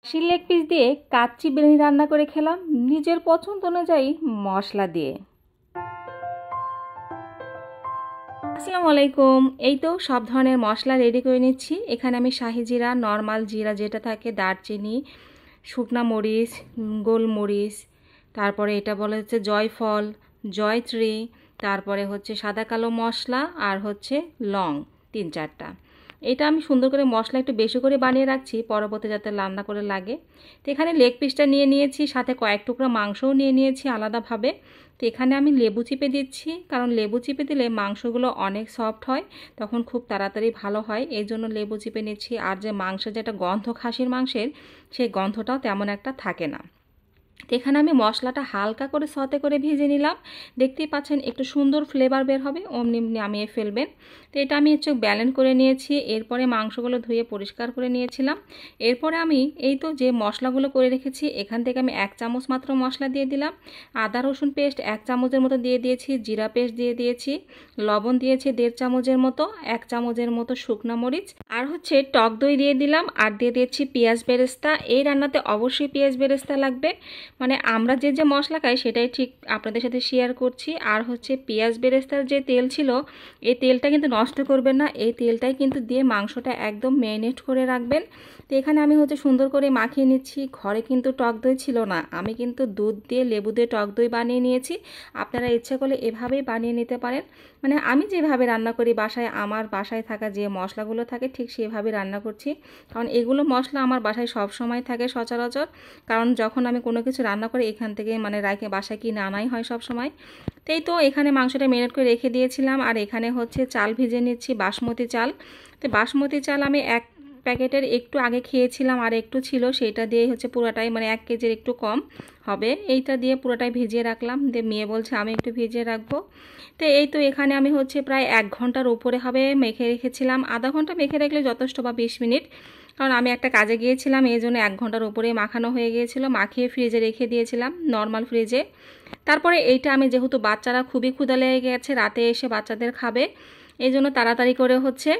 খাসির leg piece দিয়ে কাচ্চি বিরিয়ানি রান্না করে খেলাম নিজের পছন্দ অনুযায়ী মশলা দিয়ে। আসসালামু আলাইকুম। এই তো সব ধরনের মশলা রেডি করে নিচ্ছি। এখানে আমি শাহি জিরা, নর্মাল জিরা যেটা থাকে, দারচিনি, শুকনা মরিচ, গোলমরিচ, তারপরে এটা বলা হচ্ছে জয়ফল, জয়ত্রী, তারপরে হচ্ছে সাদা কালো মশলা, আর হচ্ছে লং 3-4টা। এটা আমি সুন্দর করে মশলা একটু বেশি করে বানিয়ে রাখছি পরবর্তী যাতে রান্না করে লাগে। তো এখানে লেগ পিসটা নিয়ে নিয়েছি, সাথে কয়েক টুকরা মাংসও নিয়ে নিয়েছি আলাদাভাবে। তো এখানে আমি লেবু চিপে দিচ্ছি, কারণ লেবু চিপে দিলে মাংসগুলো অনেক সফট হয়, তখন খুব তাড়াতাড়ি ভালো হয়, এই জন্য লেবু চিপে নিচ্ছি। আর যে মাংসের যেটা গন্ধ খাসির মাংসের, সেই গন্ধটাও তেমন একটা থাকে না। তো এখানে আমি মশলাটা হালকা করে সতে করে ভেজে নিলাম। দেখতেই পাচ্ছেন একটু সুন্দর ফ্লেভার বের হবে, অমনি নামিয়ে ফেলবেন। তো এটা আমি হচ্ছে ব্যালেন্ড করে নিয়েছি। এরপরে মাংসগুলো ধুয়ে পরিষ্কার করে নিয়েছিলাম। এরপরে আমি এই তো যে মশলাগুলো করে রেখেছি, এখান থেকে আমি 1 চামচ মাত্র মশলা দিয়ে দিলাম। আদা রসুন পেস্ট 1 চামচের মতো দিয়ে দিয়েছি, জিরা পেস্ট দিয়ে দিয়েছি, লবণ দিয়েছি 1.5 চামচের মতো, 1 চামচের মতো শুকনো মরিচ, আর হচ্ছে টক দই দিয়ে দিলাম, আর দিয়ে দিয়েছি পেঁয়াজ বেরেস্তা। এই রান্নাতে অবশ্যই পেঁয়াজ বেরেস্তা লাগবে, মানে আমরা যে মশলা খাই সেটাই ঠিক আপনাদের সাথে শেয়ার করছি। আর হচ্ছে পেঁয়াজ বেরেস্তার যে তেল ছিল, এই তেলটা কিন্তু নষ্ট করবেন না, এই তেলটাই কিন্তু দিয়ে মাংসটা একদম ম্যারিনেট করে রাখবেন। তো এখানে আমি হচ্ছে সুন্দর করে মাখিয়ে নিচ্ছি। ঘরে কিন্তু টক দই ছিল না, আমি কিন্তু দুধ দিয়ে লেবু দিয়ে টক দই বানিয়ে নিয়েছি। আপনারা ইচ্ছে করলে এভাবেই বানিয়ে নিতে পারেন। মানে আমি যেভাবে রান্না করি বাসায়, আমার বাসায় থাকা যে মশলাগুলো থাকে ঠিক সেভাবে রান্না করছি, কারণ এগুলো মশলা আমার বাসায় সব সময় থাকে সচরাচর। কারণ যখন আমি কোনো কিছু রান্না করি এখান থেকে মানে রাখে বাসায় কি নানাই হয় সব সময়। তাই তো এখানে মাংসটা ম্যারিনেট করে রেখে দিয়েছিলাম। আর এখানে হচ্ছে চাল ভিজে নিচ্ছি, বাসমতি চাল। তো বাসমতি চাল আমি 1 প্যাকেটের একটু আগে খেয়েছিলাম, আর একটু ছিল, সেটা দিয়ে হচ্ছে পুরোটাই মানে 1 কেজির একটু কম হবে, এইটা দিয়ে পুরোটাই ভিজিয়ে রাখলাম। দিয়ে মেয়ে বলছে আমি একটু ভিজিয়ে রাখবো। তো এই তো এখানে আমি হচ্ছে প্রায় 1 ঘন্টার উপরে হবে মেখে রেখেছিলাম। আধা ঘন্টা মেখে রাখলে যথেষ্ট, বা 20 মিনিট, কারণ আমি একটা কাজে গিয়েছিলাম, এই জন্য 1 ঘন্টার উপরে মাখানো হয়ে গিয়েছিল। মাখিয়ে ফ্রিজে রেখে দিয়েছিলাম, নর্মাল ফ্রিজে। তারপরে এইটা আমি যেহেতু বাচ্চারা খুবই ক্ষুধা লেগে গেছে, রাতে এসে বাচ্চাদের খাবে, এই জন্য তাড়াতাড়ি করে হচ্ছে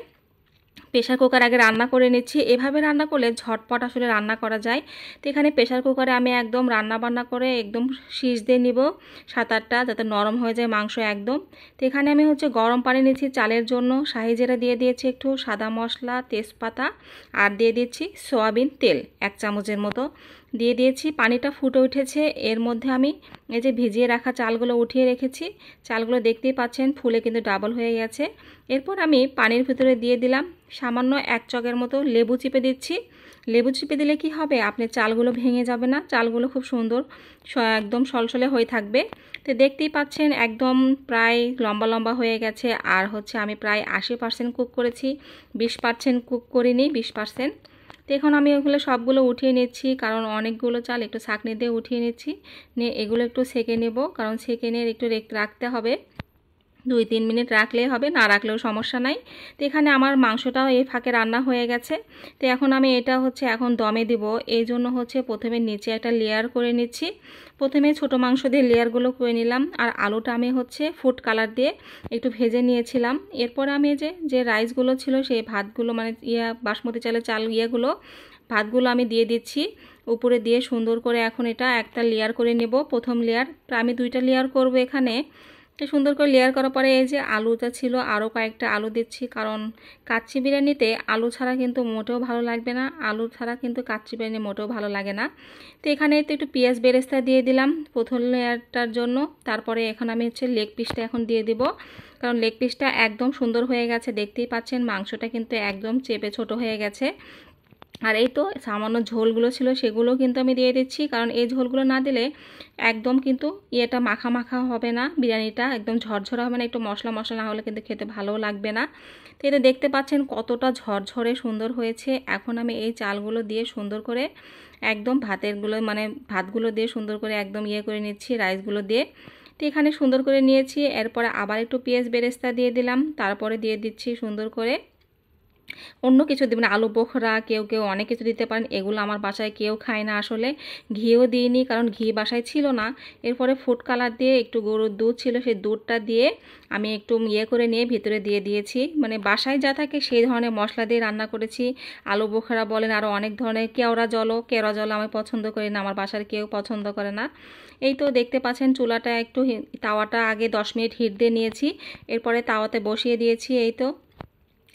প্রেশার কুকার আগে রান্না করে নিচ্ছি। এভাবে রান্না করলে ঝটপট আসলে রান্না করা যায়। তো এখানে প্রেশার কুকারে আমি একদম রান্না বান্না করে একদম সিজ দিয়ে নিব 7-8টা, যাতে নরম হয়ে যায় মাংস একদম। তো এখানে আমি হচ্ছে গরম পানি নিচ্ছি চালের জন্য, শাহি জিরা দিয়ে দিয়েছি একটু, সাদা মশলা, তেজপাতা, আর দিয়ে দিচ্ছি সয়াবিন তেল 1 চামচের মতো দিয়ে দিয়েছি। পানিটা ফুটে উঠেছে, এর মধ্যে আমি এই যে ভিজিয়ে রাখা চালগুলো উঠিয়ে রেখেছি। চালগুলো দেখতেই পাচ্ছেন ফুলে কিন্তু ডাবল হয়ে গেছে। এরপর আমি পানির ভিতরে দিয়ে দিলাম সামান্য 1 চগের মতো লেবু চিপে দিচ্ছি। লেবু চিপে দিলে কি হবে, আপনার চালগুলো ভেঙে যাবে না, চালগুলো খুব সুন্দর একদম সলসলে হয়ে থাকবে। তো দেখতেই পাচ্ছেন একদম প্রায় লম্বা লম্বা হয়ে গেছে। আর হচ্ছে আমি প্রায় 80% কুক করেছি, 20% কুক করিনি, 20%। তো এখন আমি ওগুলো সবগুলো উঠিয়ে নিচ্ছি, কারণ অনেকগুলো চাল একটু ছাঁকনি দিয়ে উঠিয়ে নিচ্ছি, নিয়ে এগুলো একটু সেঁকে নেব, কারণ সেঁকে নিয়ে একটু রাখতে হবে, 2-3 মিনিট রাখলেই হবে, না রাখলেও সমস্যা নাই। তো এখানে আমার মাংসটাও এই ফাঁকে রান্না হয়ে গেছে। তো এখন আমি এটা হচ্ছে এখন দমে দিব, এই জন্য হচ্ছে প্রথমে নিচে একটা লেয়ার করে নিচ্ছি। প্রথমে ছোট মাংস দিয়ে লেয়ারগুলো করে নিলাম, আর আলুটা আমি হচ্ছে ফুড কালার দিয়ে একটু ভেজে নিয়েছিলাম। এরপর আমি যে রাইসগুলো ছিল সেই ভাতগুলো, মানে বাসমতি চালের চাল ভাতগুলো আমি দিয়ে দিচ্ছি উপরে দিয়ে সুন্দর করে। এখন এটা একটা লেয়ার করে নেব, প্রথম লেয়ার, আমি 2টা লেয়ার করব এখানে। তো সুন্দর করে লেয়ার করার পরে এই যে আলুটা ছিল, আরও কয়েকটা আলু দিচ্ছি, কারণ কাচ্চি বিরিয়ানিতে আলু ছাড়া কিন্তু মোটেও ভালো লাগবে না, আলু ছাড়া কিন্তু কাচ্চি বিরিয়ানি মোটেও ভালো লাগে না। তো এখানে তো একটু পেঁয়াজ বেরেস্তা দিয়ে দিলাম প্রথম লেয়ারটার জন্য। তারপরে এখন আমি হচ্ছে লেগ পিসটা এখন দিয়ে দিব, কারণ লেগ পিসটা একদম সুন্দর হয়ে গেছে, দেখতেই পাচ্ছেন মাংসটা কিন্তু একদম চেপে ছোট হয়ে গেছে। আর এই তো সামান্য ঝোলগুলো ছিল সেগুলো কিন্তু আমি দিয়ে দিচ্ছি, কারণ এই ঝোলগুলো না দিলে একদম কিন্তু ইয়েটা মাখা মাখা হবে না, বিরিয়ানিটা একদম ঝরঝরা হবে না, একটু মশলা মশলা না হলে কিন্তু খেতে ভালোও লাগবে না। তো এটা দেখতে পাচ্ছেন কতটা ঝরঝরে সুন্দর হয়েছে। এখন আমি এই চালগুলো দিয়ে সুন্দর করে একদম ভাতগুলো দিয়ে সুন্দর করে একদম করে নিচ্ছি রাইসগুলো দিয়ে। তো এখানে সুন্দর করে নিয়েছি। এরপরে আবার একটু পেঁয়াজ বেরেস্তা দিয়ে দিলাম, তারপরে দিয়ে দিচ্ছি সুন্দর করে অন্য কিছু দেবেন, আলু বোখরা, কেউ কেউ অনেক কিছু দিতে পারেন। এগুলো আমার বাসায় কেউ খায় না আসলে। ঘিও দিইনি, কারণ ঘি বাসায় ছিল না। এরপরে ফুড কালার দিয়ে একটু গরুর দুধ ছিল, সেই দুধটা দিয়ে আমি একটু করে নিয়ে ভিতরে দিয়ে দিয়েছি। মানে বাসায় যা থাকে সেই ধরনের মশলা দিয়ে রান্না করেছি। আলু বোখরা বলেন, আরও অনেক ধরনের, কেওড়া জল আমি পছন্দ করি না, আমার বাসার কেউ পছন্দ করে না। এই তো দেখতে পাচ্ছেন চুলাটা একটু, তাওয়াটা আগে 10 মিনিট হিট দিয়ে নিয়েছি, এরপরে তাওয়াতে বসিয়ে দিয়েছি। এই তো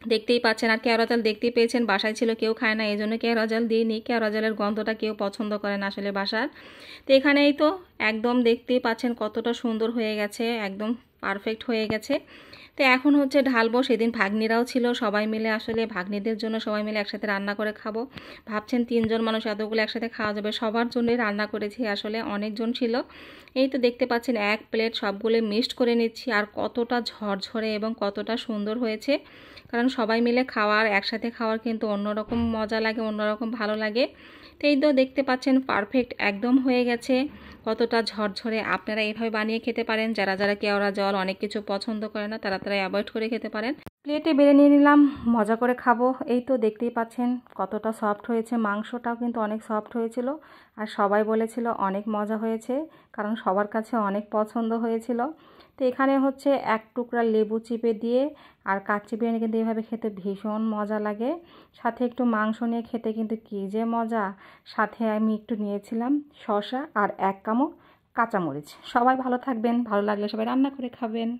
দেখতেই পাচ্ছেন। আর কেওড়া জল দেখতেই পেয়েছেন, বাসায় ছিল, কেউ খায় না, এই জন্য কেওড়া জল দিইনি। কেওড়া জলের গন্ধটা কেউ পছন্দ করে না আসলে বাসার। তো এখানেই তো একদম দেখতেই পাচ্ছেন কতটা সুন্দর হয়ে গেছে, একদম পারফেক্ট হয়ে গেছে। তো এখন হচ্ছে ঢালবো। সেদিন ভাগ্নিরাও ছিল, সবাই মিলে আসলে ভাগ্নিদের জন্য সবাই মিলে একসাথে রান্না করে খাবো। ভাবছেন 3 জন মানুষ এতগুলো একসাথে খাওয়া যাবে, সবার জন্যই রান্না করেছি, আসলে অনেকজন ছিল। এই তো দেখতে পাচ্ছেন এক প্লেট সবগুলো মিক্সড করে নিচ্ছি। আর কতটা ঝরঝরে এবং কতটা সুন্দর হয়েছে, কারণ সবাই মিলে খাওয়ার, একসাথে খাওয়ার কিন্তু অন্যরকম মজা লাগে, অন্যরকম ভালো লাগে। তো এই তো দেখতে পাচ্ছেন পারফেক্ট একদম হয়ে গেছে, কতটা ঝরঝরে। আপনারা এইভাবে বানিয়ে খেতে পারেন। যারা যারা কেওড়া জল অনেক কিছু পছন্দ করে না, তারা অ্যাভয়েড করে খেতে পারেন। প্লেটে বেড়ে নিয়ে নিলাম, মজা করে খাবো। এই তো দেখতেই পাচ্ছেন কতটা সফট হয়েছে, মাংসটাও কিন্তু অনেক সফট হয়েছিল। আর সবাই বলেছিল অনেক মজা হয়েছে, কারণ সবার কাছে অনেক পছন্দ হয়েছিল। তো এখানে হচ্ছে এক টুকরা লেবু চিপে দিয়ে, আর কাচ্চি বিরিয়ানি কিন্তু এইভাবে খেতে ভীষণ মজা লাগে। সাথে একটু মাংস নিয়ে খেতে কিন্তু কী যে মজা। সাথে আমি একটু নিয়েছিলাম শসা আর 1 কামড় কাঁচামরিচ। সবাই ভালো থাকবেন, ভালো লাগলে সবাই রান্না করে খাবেন।